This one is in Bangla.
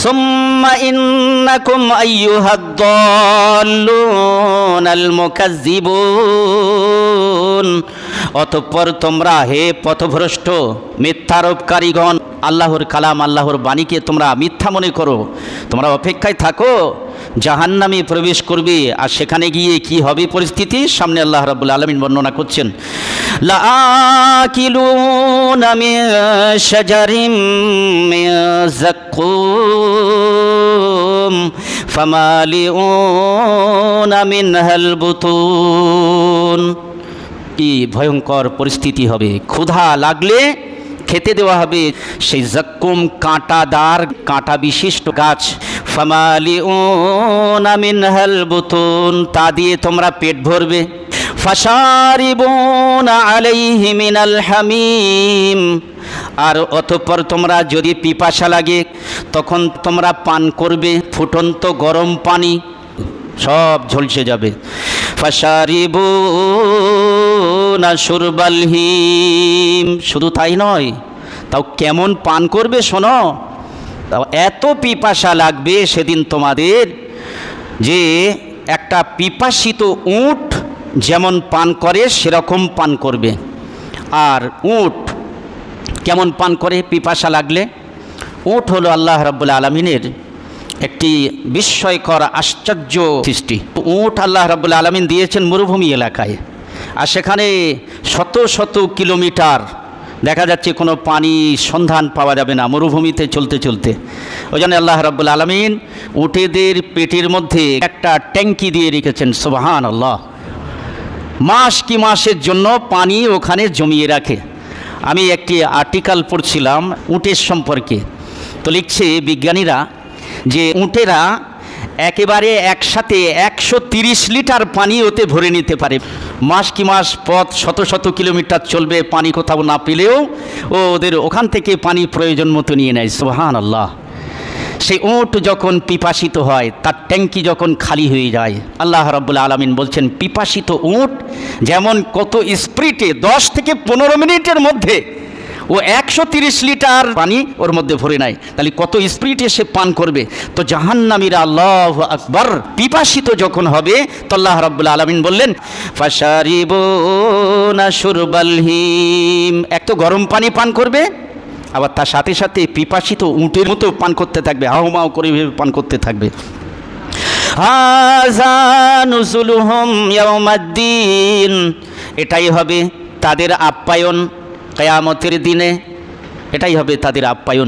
সুম্মা ইন্নাকুম আইয়ুহাদ-দাল্লুনাল মুকাজ্জিবুন, অতঃপর তোমরা হে পথভ্রষ্ট মিথ্যারোপকারীগণ, আল্লাহর কালাম আল্লাহর বাণীকে তোমরা মিথ্যা মনে করো, তোমরা অপেক্ষায় থাকো জাহান্নামে প্রবেশ করবে। আর সেখানে গিয়ে কি হবে পরিস্থিতি, সামনে আল্লাহ রাব্বুল আলামিন বর্ণনা করছেন। লাআকিলুনা মিন শাজারিম মিন যাক্কুম ফামালিউনা মিনহাল বুতুন। কি ভয়ঙ্কর পরিস্থিতি হবে, ক্ষুধা লাগলে খেতে দেওয়া হবে সেই যাক্কুম, কাঁটাদার কাঁটা বিশিষ্ট গাছ। ফামালিউনা মিনহাল বুতুন, তা দিয়ে তোমরা পেট ভরবে। ফাশারিবুনা আলাইহি মিনাল হামিম, আর অতঃপর তোমরা যদি পিপাসা লাগে তখন তোমরা পান করবে ফুটন্ত গরম পানি, সব ঝলসে যাবে। ফাশারিবুনা শুরবাল হিম, শুধু তাই নয়, তাও কেমন পান করবে শোনো, তাও এত পিপাসা লাগবে সেদিন তোমাদের যে একটা পিপাসিত উট যেমন পান করে সেরকম পান করবে। আর উট কেমন পান করে পিপাসা লাগলে? উট হলো আল্লাহ রাব্বুল আলামিনের একটি বিস্ময়কর আশ্চর্য সৃষ্টি। উট আল্লাহ রাব্বুল আলামিন দিয়েছেন মরুভূমি এলাকায়, আর সেখানে শত শত কিলোমিটার দেখা যাচ্ছে কোনো পানি সন্ধান পাওয়া যাবে না মরুভূমিতে চলতে চলতে। ওই জন্য আল্লাহ রাব্বুল আলামিন উটেদের পেটের মধ্যে একটা ট্যাঙ্কি দিয়ে রেখেছেন, সুবহানাল্লাহ। মাস কি মাসের জন্য পানি ওখানে জমিয়ে রাখে। আমি একটি আর্টিকেল পড়ছিলাম উটের সম্পর্কে, তো লিখছে বিজ্ঞানীরা যে উটেরা একেবারে একসাথে 130 লিটার পানি ওতে ভরে নিতে পারে। মাস কি মাস পথ শত শত কিলোমিটার চলবে, পানি কোথাও না পেলেও ওদের ওখান থেকে পানি প্রয়োজন মতো নিয়ে নেয়, সুবহানাল্লাহ। সেই উট যখন পিপাসিত হয়, তার ট্যাঙ্কি যখন খালি হয়ে যায়, আল্লাহ রাব্বুল আলামিন বলছেন পিপাসিত উট যেমন কত স্পিডে 10 থেকে 15 মিনিটের মধ্যে ও 130 লিটার পানি ওর মধ্যে ভরে নেয়, তাহলে কত স্পিডে সে পান করবে। তো জাহান্নামীরা আল্লাহু আকবার পিপাসিত যখন হবে, তো আল্লাহ রাব্বুল আলামিন বললেন ফাশারিবুনা শুরবাল হিম, এক তো গরম পানি পান করবে, আবার তার সাথে সাথে পিপাসিত উটের মতো পান করতে থাকবে, হাউমাউ করে পান করতে থাকবে। হাযা নুজুলুহুম ইয়াউমাদ্দিন, এটাই হবে তাদের আপ্যায়ন কিয়ামতের দিনে, এটাই হবে তাদের আপ্যায়ন।